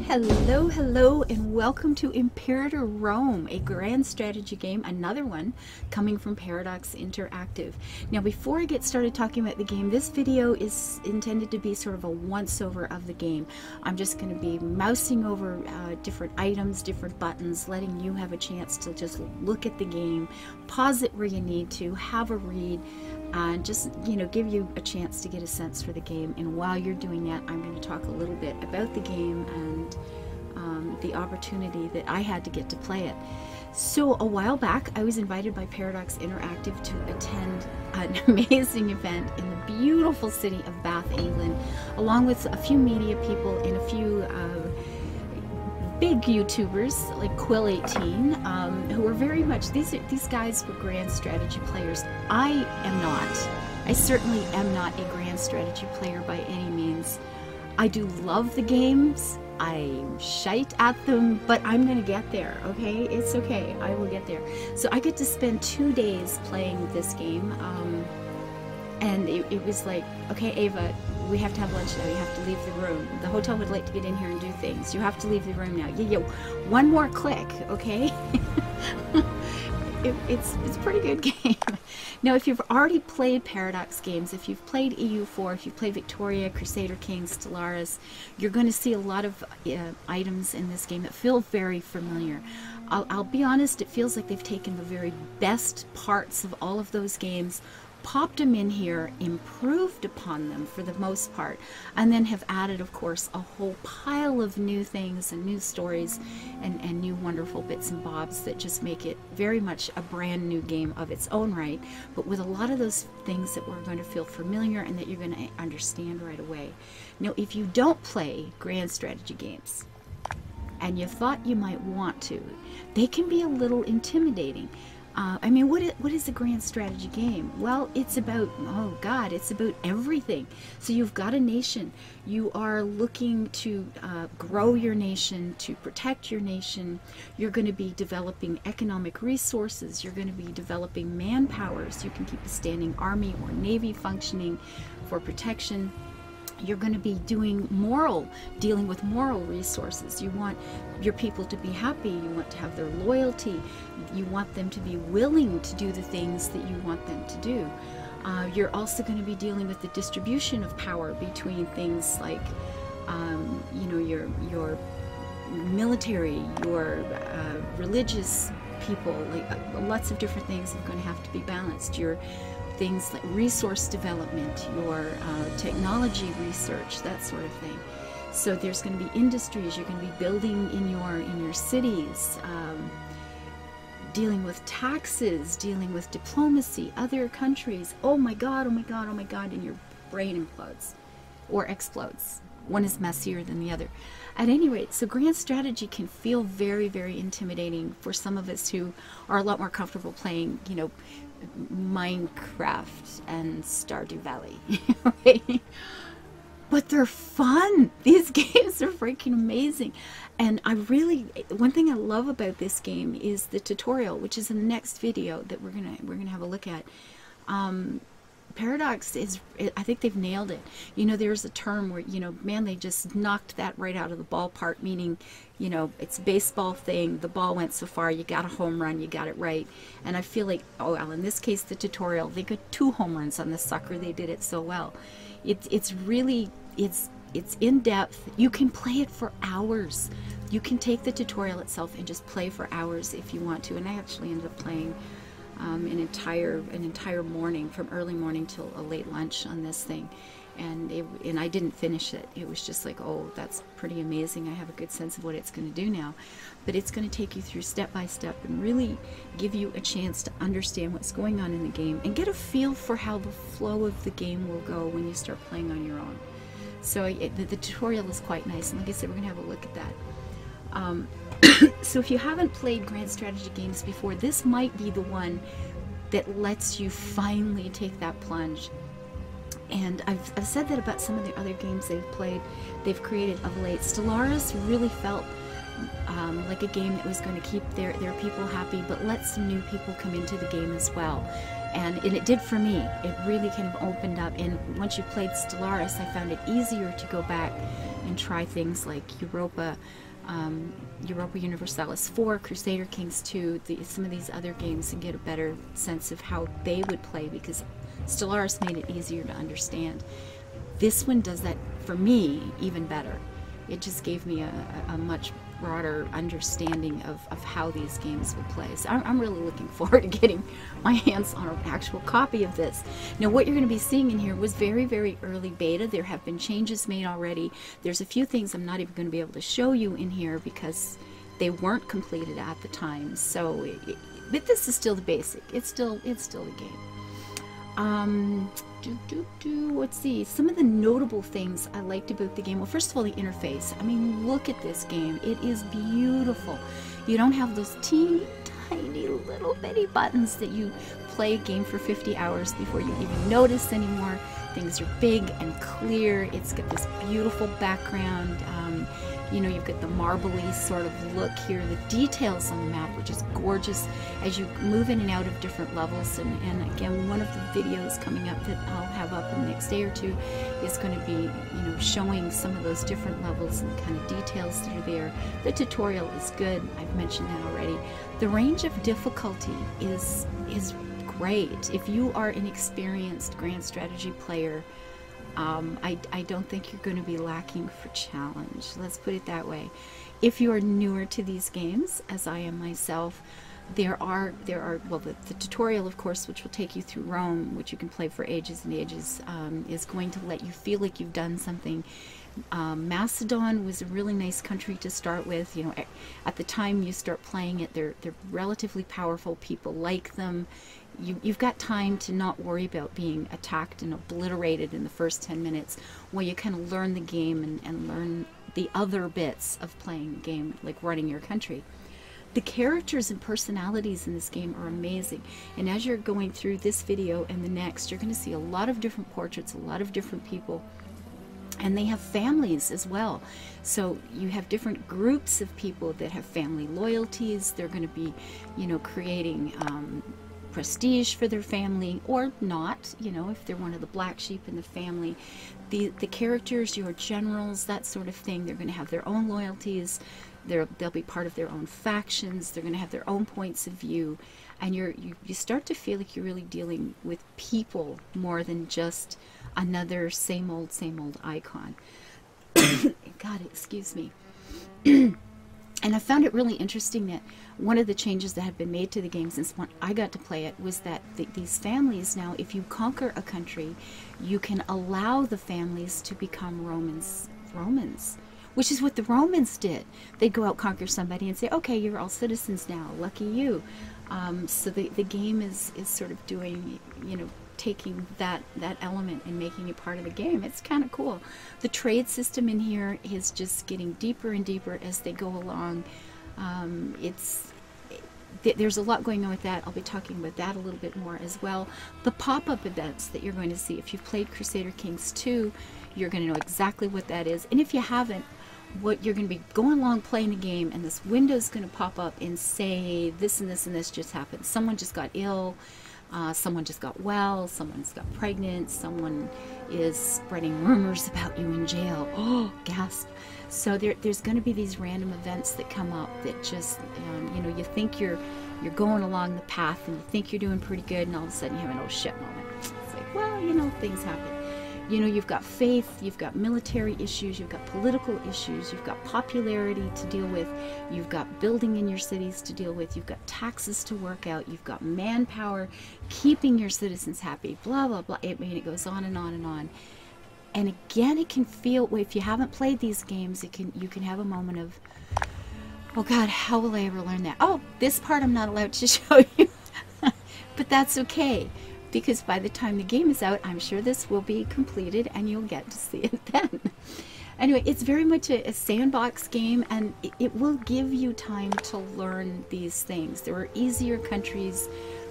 Hello, hello, and welcome to Imperator Rome, a grand strategy game, another one coming from Paradox Interactive. Now, before I get started talking about the game, this video is intended to be sort of a once-over of the game. I'm just going to be mousing over different items, different buttons, letting you have a chance to just look at the game, pause it where you need to, have a read, and just, give you a chance to get a sense for the game. And while you're doing that, I'm going to talk a little bit about the game and the opportunity that I had to get to play it. So a while back, I was invited by Paradox Interactive to attend an amazing event in the beautiful city of Bath, England, along with a few media people and a few big YouTubers like Quill18, who are very much, these guys were grand strategy players. I am not. I certainly am not a grand strategy player by any means. I do love the games. I'm shite at them, but I'm gonna get there, okay? It's okay, I will get there. So I get to spend 2 days playing this game, and it was like, okay, Ava, we have to have lunch now, you have to leave the room. The hotel would like to get in here and do things. You have to leave the room now. Yeah, one more click, okay? It's a pretty good game. Now, if you've already played Paradox games, if you've played EU4, if you've played Victoria, Crusader Kings, Stellaris, you're going to see a lot of items in this game that feel very familiar. I'll be honest, it feels like they've taken the very best parts of all of those games, popped them in here, improved upon them for the most part, and then have added, of course, a whole pile of new things and new stories and new wonderful bits and bobs that just make it very much a brand new game of its own right, but with a lot of those things that we're going to feel familiar and that you're going to understand right away. Now, if you don't play grand strategy games, and you thought you might want to, they can be a little intimidating. I mean, what is a grand strategy game? Well, it's about, oh God, it's about everything. So you've got a nation. You are looking to grow your nation, to protect your nation. You're going to be developing economic resources. You're going to be developing manpower so you can keep a standing army or navy functioning for protection. You're going to be dealing with moral resources. You want your people to be happy. You want to have their loyalty. You want them to be willing to do the things that you want them to do. You're also going to be dealing with the distribution of power between things like, your military, your religious people. Like lots of different things are going to have to be balanced. Your things like resource development, your technology research, that sort of thing. So there's going to be industries you're going to be building in your cities, dealing with taxes, dealing with diplomacy, other countries. Oh my God, oh my God, oh my God, and your brain implodes or explodes. One is messier than the other. At any rate, so grand strategy can feel very, very intimidating for some of us who are a lot more comfortable playing, Minecraft and Stardew Valley. Okay? But they're fun. These games are freaking amazing. And one thing I love about this game is the tutorial, which is in the next video that we're gonna have a look at. Paradox I think they've nailed it. There's a term where, man, they just knocked that right out of the ballpark, meaning, it's a baseball thing, the ball went so far, you got a home run, you got it right. And I feel like, oh, well, in this case, the tutorial, they got 2 home runs on this sucker, they did it so well. It's in depth. You can play it for hours. You can take the tutorial itself and just play for hours if you want to. And I actually ended up playing an entire morning, from early morning till a late lunch on this thing, and I didn't finish it. It was just like, oh, that's pretty amazing. I have a good sense of what it's going to do now, but it's going to take you through step by step and really give you a chance to understand what's going on in the game and get a feel for how the flow of the game will go when you start playing on your own. So the tutorial is quite nice, and like I said, we're going to have a look at that. So if you haven't played grand strategy games before, this might be the one that lets you finally take that plunge. And I've said that about some of the other games they've created of late. Stellaris really felt like a game that was going to keep their people happy, but let some new people come into the game as well. And it did for me. It really kind of opened up. And once you played Stellaris, I found it easier to go back and try things like Europa Universalis 4, Crusader Kings 2, some of these other games, and get a better sense of how they would play, because Stellaris made it easier to understand. This one does that for me even better. It just gave me a much broader understanding of how these games will play. So I'm really looking forward to getting my hands on an actual copy of this. Now, what you're going to be seeing in here was very, very early beta. There have been changes made already. There's a few things I'm not even going to be able to show you in here because they weren't completed at the time. So, but this is still the basic. It's still the game. Let's see, some of the notable things I liked about the game. Well, first of all, the interface. I mean, look at this game. It is beautiful. You don't have those teeny tiny little bitty buttons that you play a game for 50 hours before you even notice anymore. Things are big and clear. It's got this beautiful background. You know, you've got the marbly sort of look here, the details on the map, which is gorgeous as you move in and out of different levels. And again, one of the videos coming up that I'll have up in the next day or two is going to be, you know, showing some of those different levels and the kind of details that are there. The tutorial is good. I've mentioned that already. The range of difficulty is great. If you are an experienced grand strategy player, I don't think you're going to be lacking for challenge. Let's put it that way. If you are newer to these games, as I am myself, there are well, the tutorial, of course, which will take you through Rome, which you can play for ages and ages, is going to let you feel like you've done something. Macedon was a really nice country to start with. You know, at the time you start playing it, they're relatively powerful. People like them. You've got time to not worry about being attacked and obliterated in the first 10 minutes, while you kind of learn the game and learn the other bits of playing the game, like running your country. The characters and personalities in this game are amazing, and as you're going through this video and the next, you're going to see a lot of different portraits, a lot of different people, and they have families as well. So you have different groups of people that have family loyalties. They're going to be, you know, creating prestige for their family, or not, you know, if they're one of the black sheep in the family. The characters, your generals, that sort of thing, they're going to have their own loyalties. They'll be part of their own factions. They're going to have their own points of view, and you start to feel like you're really dealing with people more than just another same old icon. God, excuse me. And I found it really interesting that one of the changes that have been made to the game since when I got to play it was that these families now, if you conquer a country, you can allow the families to become Romans, which is what the Romans did. They'd go out, conquer somebody, and say, okay, you're all citizens now, lucky you. So the game is sort of doing, you know, taking that element and making it part of the game. It's kind of cool. The trade system in here is just getting deeper and deeper as they go along. There's a lot going on with that. I'll be talking about that a little bit more as well. The pop-up events that you're going to see, if you've played Crusader Kings 2, you're going to know exactly what that is. And if you haven't, what you're going to be going along playing the game, and this window is going to pop up and say this and this and this just happened. Someone just got ill. Someone just got well, someone's got pregnant, someone is spreading rumors about you in jail. Oh, gasp. So there's going to be these random events that come up that just, you know, you think you're going along the path and you think you're doing pretty good, and all of a sudden you have an oh shit moment. It's like, well, you know, things happen. You know, you've got faith, you've got military issues, you've got political issues, you've got popularity to deal with, you've got building in your cities to deal with, you've got taxes to work out, you've got manpower, keeping your citizens happy, blah, blah, blah. I mean, it goes on and on and on. And again, it can feel, if you haven't played these games, you can have a moment of, oh God, how will I ever learn that? Oh, this part I'm not allowed to show you. But that's okay, because by the time the game is out, I'm sure this will be completed and you'll get to see it then. Anyway, it's very much a sandbox game, and it will give you time to learn these things. There are easier countries,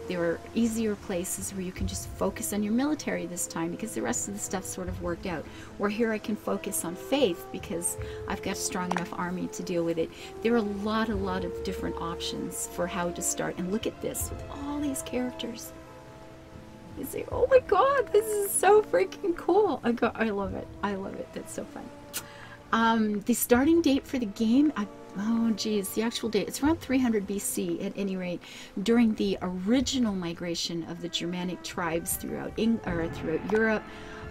there are easier places where you can just focus on your military this time because the rest of the stuff sort of worked out. Or here I can focus on faith because I've got a strong enough army to deal with it. There are a lot of different options for how to start. And look at this with all these characters. You say, oh my god, this is so freaking cool. I love it. I love it. That's so fun. The starting date for the game, oh geez, the actual date, it's around 300 BC at any rate, during the original migration of the Germanic tribes throughout Europe.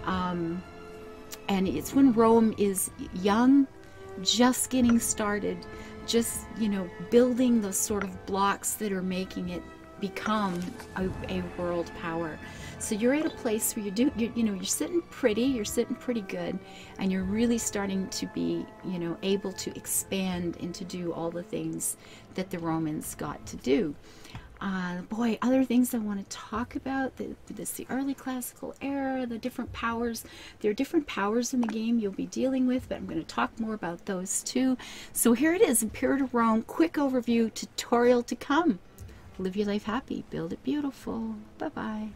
And it's when Rome is young, just getting started, just, you know, building those sort of blocks that are making it become a world power. So you're at a place where you're sitting pretty good, and you're really starting to be, you know, able to expand and to do all the things that the Romans got to do. Boy, other things I want to talk about, the early classical era, the different powers. There are different powers in the game you'll be dealing with, but I'm going to talk more about those too. So here it is, Imperator Rome, quick overview, tutorial to come. Live your life happy, build it beautiful. Bye-bye.